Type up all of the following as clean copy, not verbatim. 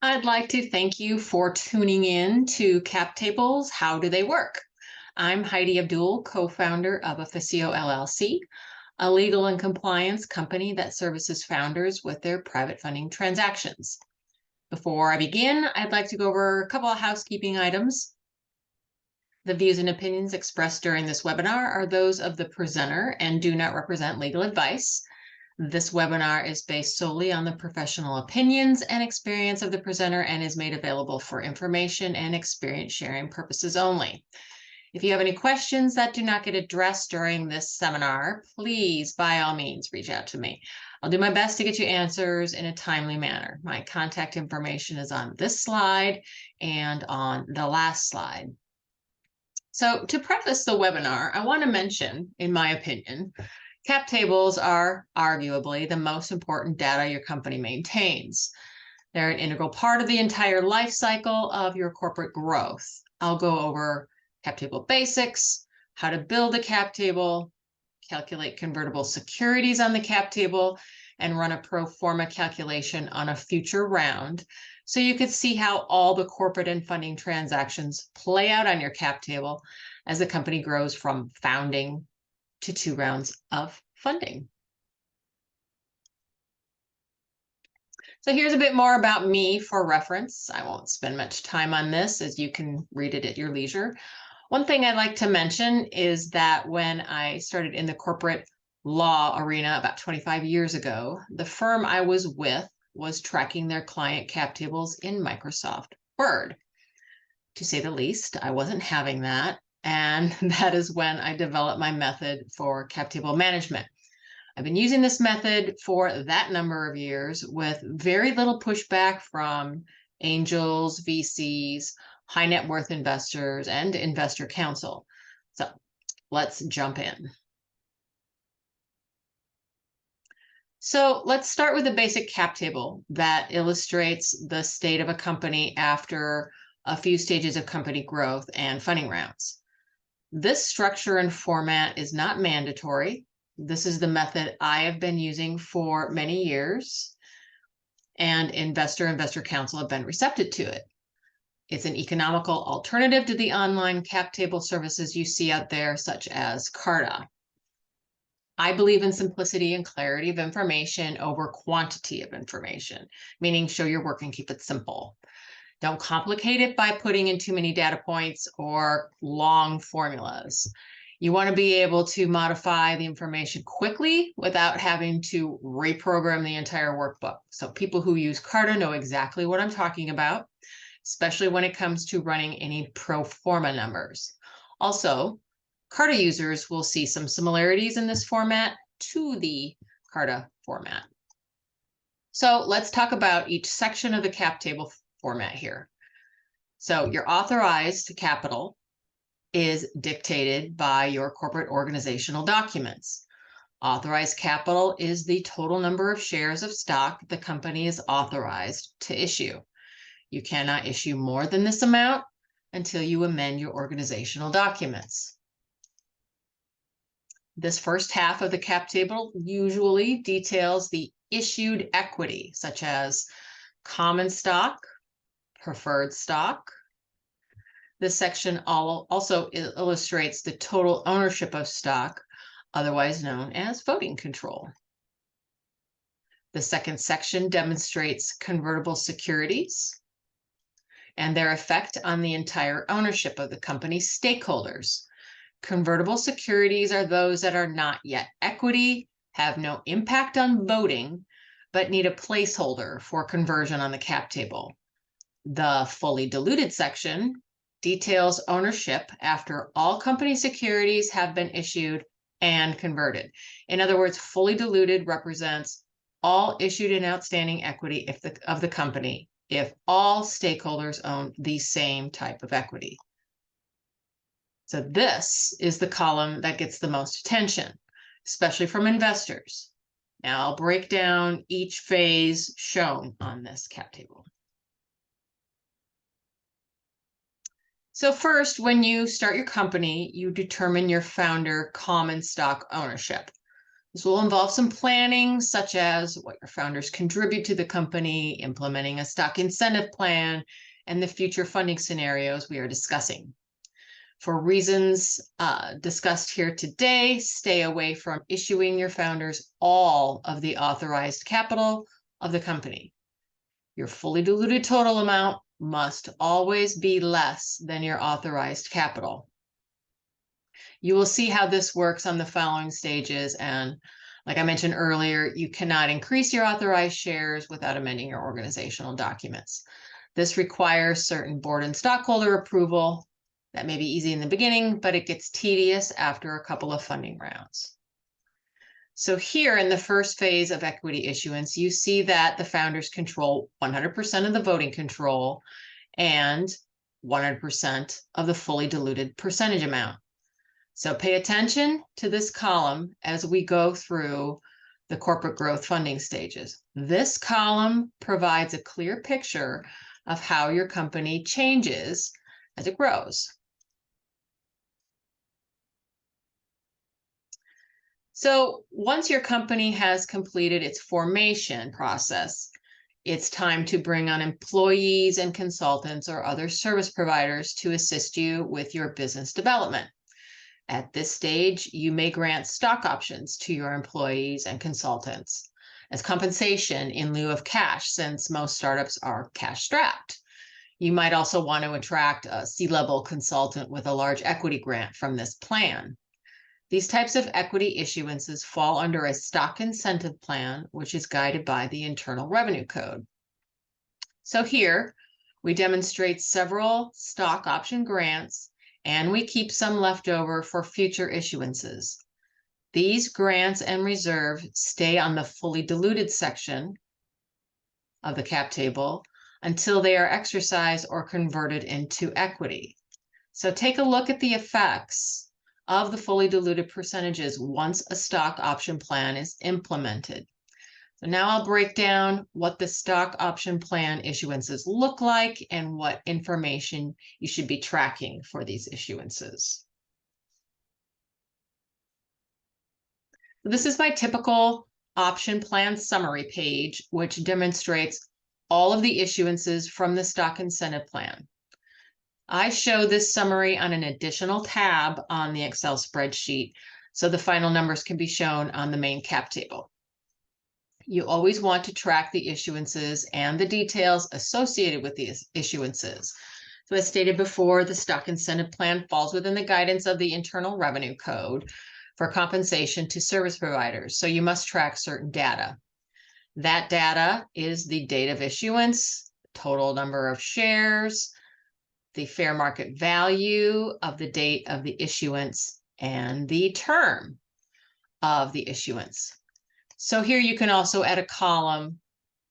I'd like to thank you for tuning in to Cap Tables. How do they work? I'm Heidi Abdul, co-founder of Officio LLC, a legal and compliance company that services founders with their private funding transactions. Before I begin, I'd like to go over a couple of housekeeping items. The views and opinions expressed during this webinar are those of the presenter and do not represent legal advice. This webinar is based solely on the professional opinions and experience of the presenter and is made available for information and experience sharing purposes only. If you have any questions that do not get addressed during this seminar, please, by all means, reach out to me. I'll do my best to get you answers in a timely manner. My contact information is on this slide and on the last slide. So to preface the webinar, I want to mention, in my opinion, cap tables are arguably the most important data your company maintains. They're an integral part of the entire life cycle of your corporate growth. I'll go over cap table basics, how to build a cap table, calculate convertible securities on the cap table, and run a pro forma calculation on a future round, so you could see how all the corporate and funding transactions play out on your cap table as the company grows from founding to 2 rounds of funding. So here's a bit more about me for reference. I won't spend much time on this, as you can read it at your leisure. One thing I'd like to mention is that when I started in the corporate law arena about 25 years ago, the firm I was with was tracking their client cap tables in Microsoft Word. To say the least, I wasn't having that. And that is when I developed my method for cap table management. I've been using this method for that number of years with very little pushback from angels, VCs, high net worth investors, and investor counsel. So let's jump in. So let's start with a basic cap table that illustrates the state of a company after a few stages of company growth and funding rounds. This structure and format is not mandatory. This is the method I have been using for many years, and investor counsel have been receptive to it. It's an economical alternative to the online cap table services you see out there, such as Carta. I believe in simplicity and clarity of information over quantity of information, meaning show your work and keep it simple. Don't complicate it by putting in too many data points or long formulas. You want to be able to modify the information quickly without having to reprogram the entire workbook. So people who use Carta know exactly what I'm talking about, especially when it comes to running any pro forma numbers. Also, Carta users will see some similarities in this format to the Carta format. So let's talk about each section of the cap table format here. So your authorized capital is dictated by your corporate organizational documents. Authorized capital is the total number of shares of stock the company is authorized to issue. You cannot issue more than this amount until you amend your organizational documents. This first half of the cap table usually details the issued equity, such as common stock, preferred stock. This section also illustrates the total ownership of stock, otherwise known as voting control. The second section demonstrates convertible securities and their effect on the entire ownership of the company's stakeholders. Convertible securities are those that are not yet equity, have no impact on voting, but need a placeholder for conversion on the cap table. The fully diluted section details ownership after all company securities have been issued and converted. In other words, fully diluted represents all issued and outstanding equity of the company if all stakeholders own the same type of equity. So this is the column that gets the most attention, especially from investors. Now I'll break down each phase shown on this cap table. So first, when you start your company, you determine your founder common stock ownership. This will involve some planning, such as what your founders contribute to the company, implementing a stock incentive plan, and the future funding scenarios we are discussing. For reasons discussed here today, stay away from issuing your founders all of the authorized capital of the company. Your fully diluted total amount must always be less than your authorized capital. You will see how this works on the following stages. And like I mentioned earlier, you cannot increase your authorized shares without amending your organizational documents. This requires certain board and stockholder approval. That may be easy in the beginning, but it gets tedious after a couple of funding rounds. So here in the first phase of equity issuance, you see that the founders control 100% of the voting control and 100% of the fully diluted percentage amount. So pay attention to this column as we go through the corporate growth funding stages. This column provides a clear picture of how your company changes as it grows. So once your company has completed its formation process, it's time to bring on employees and consultants or other service providers to assist you with your business development. At this stage, you may grant stock options to your employees and consultants as compensation in lieu of cash, since most startups are cash strapped. You might also want to attract a C-level consultant with a large equity grant from this plan. These types of equity issuances fall under a stock incentive plan, which is guided by the Internal Revenue Code. So here, we demonstrate several stock option grants, and we keep some left over for future issuances. These grants and reserve stay on the fully diluted section of the cap table until they are exercised or converted into equity. So take a look at the effects of the fully diluted percentages once a stock option plan is implemented. So now I'll break down what the stock option plan issuances look like and what information you should be tracking for these issuances. This is my typical option plan summary page, which demonstrates all of the issuances from the stock incentive plan. I show this summary on an additional tab on the Excel spreadsheet, so the final numbers can be shown on the main cap table. You always want to track the issuances and the details associated with these issuances. So as stated before, the stock incentive plan falls within the guidance of the Internal Revenue Code for compensation to service providers. So you must track certain data. That data is the date of issuance, total number of shares, the fair market value of the date of the issuance, and the term of the issuance. So here you can also add a column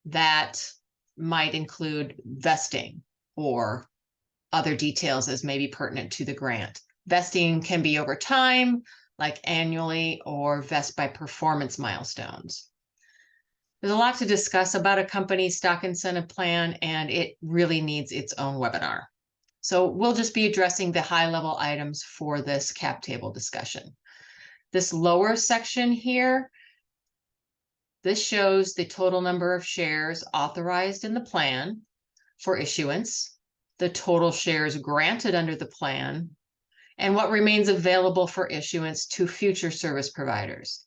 that might include vesting or other details as may be pertinent to the grant. Vesting can be over time, like annually, or vest by performance milestones. There's a lot to discuss about a company's stock incentive plan, and it really needs its own webinar. So we'll just be addressing the high-level items for this cap table discussion. This lower section here, this shows the total number of shares authorized in the plan for issuance, the total shares granted under the plan, and what remains available for issuance to future service providers.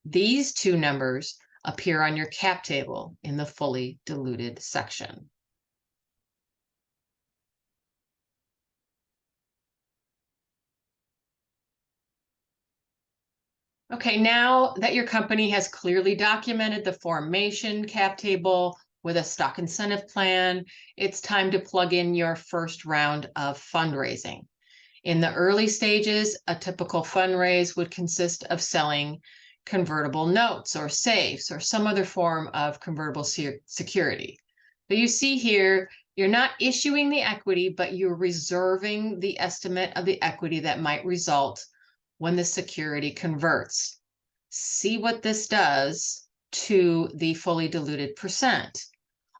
These two numbers appear on your cap table in the fully diluted section. Okay, now that your company has clearly documented the formation cap table with a stock incentive plan, it's time to plug in your first round of fundraising. In the early stages, a typical fundraise would consist of selling convertible notes or safes or some other form of convertible security. But you see here, you're not issuing the equity, but you're reserving the estimate of the equity that might result when the security converts. See what this does to the fully diluted percent.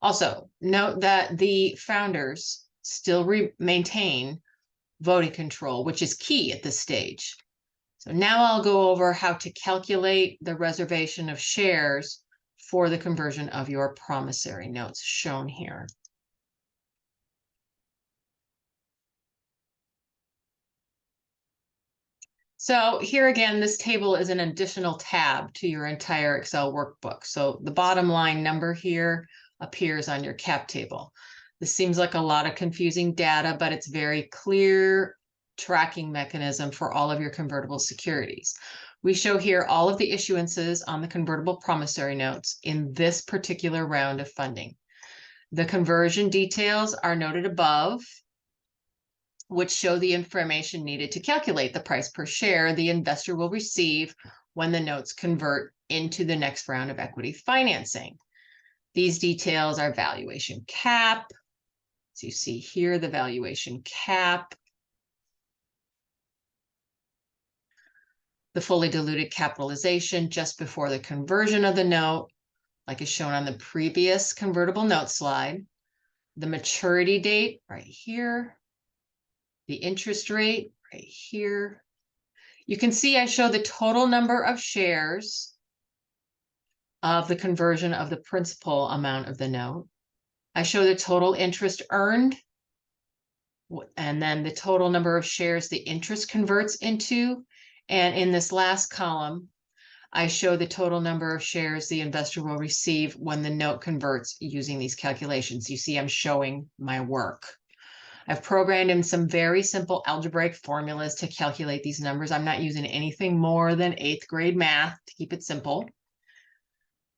Also, note that the founders still maintain voting control, which is key at this stage. So now I'll go over how to calculate the reservation of shares for the conversion of your promissory notes shown here. So here again, this table is an additional tab to your entire Excel workbook. So the bottom line number here appears on your cap table. This seems like a lot of confusing data, but it's very clear tracking mechanism for all of your convertible securities. We show here all of the issuances on the convertible promissory notes in this particular round of funding. The conversion details are noted above, which show the information needed to calculate the price per share the investor will receive when the notes convert into the next round of equity financing. These details are valuation cap. So you see here the valuation cap, the fully diluted capitalization just before the conversion of the note, like is shown on the previous convertible note slide, the maturity date right here, the interest rate right here. You can see I show the total number of shares of the conversion of the principal amount of the note. I show the total interest earned, and then the total number of shares the interest converts into. And in this last column, I show the total number of shares the investor will receive when the note converts using these calculations. You see, I'm showing my work. I've programmed in some very simple algebraic formulas to calculate these numbers. I'm not using anything more than 8th grade math to keep it simple.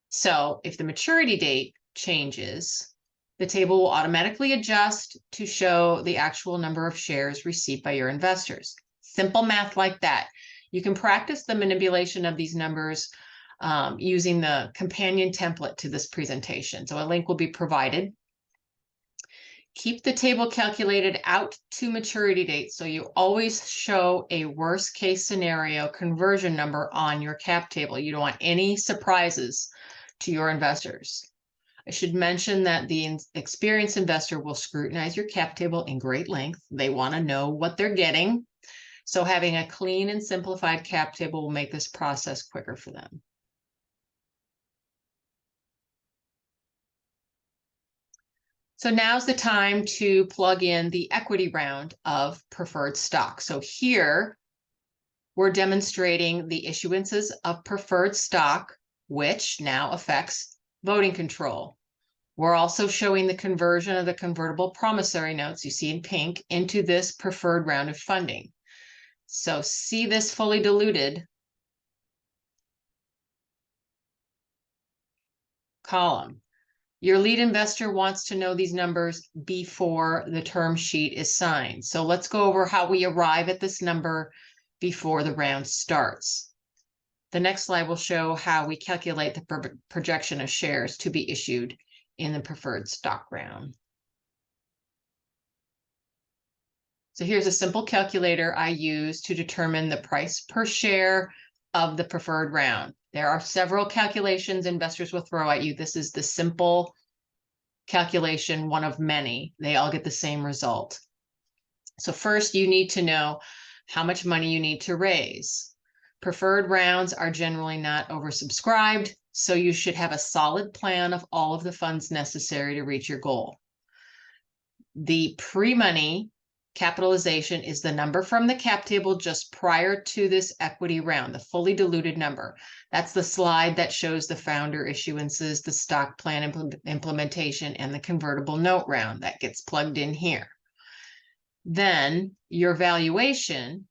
So if the maturity date changes, the table will automatically adjust to show the actual number of shares received by your investors. Simple math like that. You can practice the manipulation of these numbers using the companion template to this presentation. So a link will be provided. Keep the table calculated out to maturity date, so you always show a worst case scenario conversion number on your cap table. You don't want any surprises to your investors. I should mention that the experienced investor will scrutinize your cap table in great length. They want to know what they're getting. So having a clean and simplified cap table will make this process quicker for them. So now's the time to plug in the equity round of preferred stock. So here we're demonstrating the issuances of preferred stock, which now affects voting control. We're also showing the conversion of the convertible promissory notes you see in pink into this preferred round of funding. So see this fully diluted column. Your lead investor wants to know these numbers before the term sheet is signed. So let's go over how we arrive at this number before the round starts. The next slide will show how we calculate the projection of shares to be issued in the preferred stock round. So here's a simple calculator I use to determine the price per share of the preferred round. There are several calculations investors will throw at you. This is the simple calculation, one of many. They all get the same result. So first, you need to know how much money you need to raise. Preferred rounds are generally not oversubscribed, so you should have a solid plan of all of the funds necessary to reach your goal. The pre-money capitalization is the number from the cap table just prior to this equity round, the fully diluted number. That's the slide that shows the founder issuances, the stock plan implementation, and the convertible note round that gets plugged in here. Then your valuation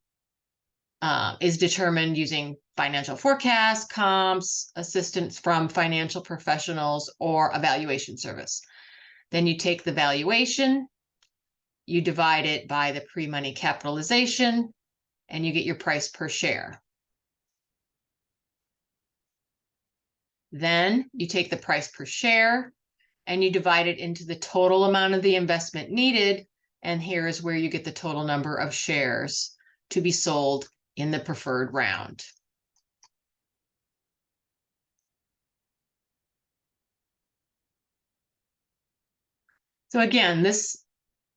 is determined using financial forecasts, comps, assistance from financial professionals, or a valuation service. Then you take the valuation, you divide it by the pre-money capitalization, and you get your price per share. Then you take the price per share and you divide it into the total amount of the investment needed, and here is where you get the total number of shares to be sold in the preferred round. So again,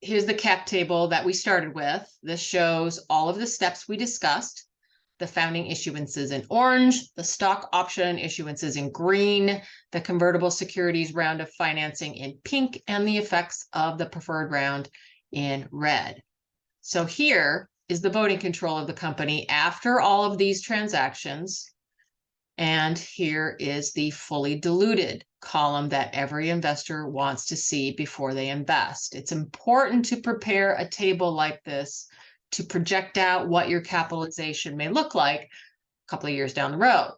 here's the cap table that we started with. This shows all of the steps we discussed. the founding issuances in orange, the stock option issuances in green, the convertible securities round of financing in pink, and the effects of the preferred round in red. So here is the voting control of the company after all of these transactions. And here is the fully diluted column that every investor wants to see before they invest. It's important to prepare a table like this to project out what your capitalization may look like a couple of years down the road.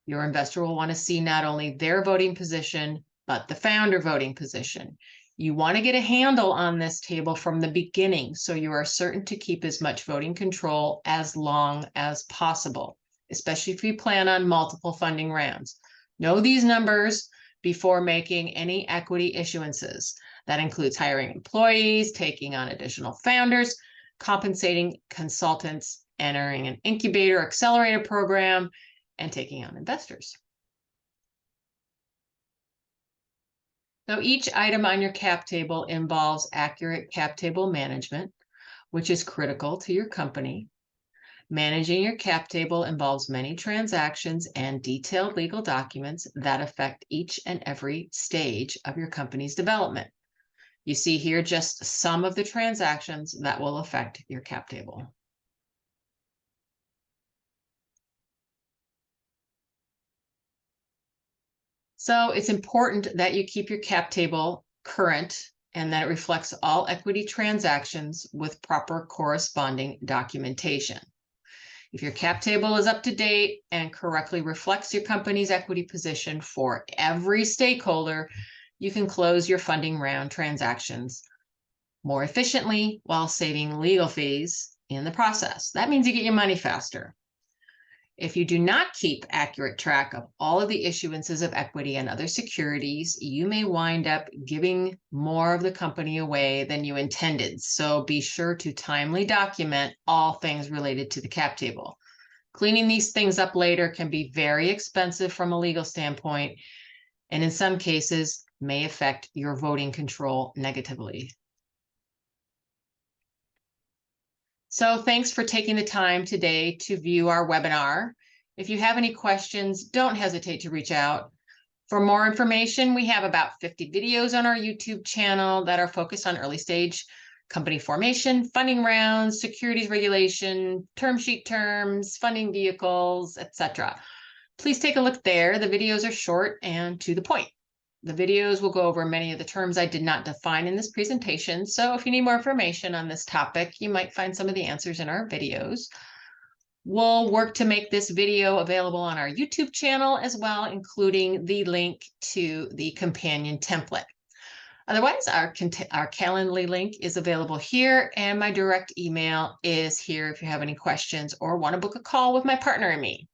Your investor will want to see not only their voting position, but the founder voting position. You want to get a handle on this table from the beginning so you are certain to keep as much voting control as long as possible, especially if you plan on multiple funding rounds. Know these numbers before making any equity issuances. That includes hiring employees, taking on additional founders, compensating consultants, entering an incubator accelerator program, and taking on investors. So each item on your cap table involves accurate cap table management, which is critical to your company. Managing your cap table involves many transactions and detailed legal documents that affect each and every stage of your company's development. You see here just some of the transactions that will affect your cap table. So it's important that you keep your cap table current and that it reflects all equity transactions with proper corresponding documentation. If your cap table is up to date and correctly reflects your company's equity position for every stakeholder, you can close your funding round transactions more efficiently while saving legal fees in the process. That means you get your money faster. If you do not keep accurate track of all of the issuances of equity and other securities, you may wind up giving more of the company away than you intended. So be sure to timely document all things related to the cap table. Cleaning these things up later can be very expensive from a legal standpoint, and in some cases may affect your voting control negatively. So thanks for taking the time today to view our webinar. If you have any questions, don't hesitate to reach out. For more information, we have about 50 videos on our YouTube channel that are focused on early stage company formation, funding rounds, securities regulation, term sheet terms, funding vehicles, etc. Please take a look there. The videos are short and to the point. The videos will go over many of the terms I did not define in this presentation. So if you need more information on this topic, you might find some of the answers in our videos. We'll work to make this video available on our YouTube channel as well, including the link to the companion template. Otherwise, our Calendly link is available here, and my direct email is here if you have any questions or want to book a call with my partner and me.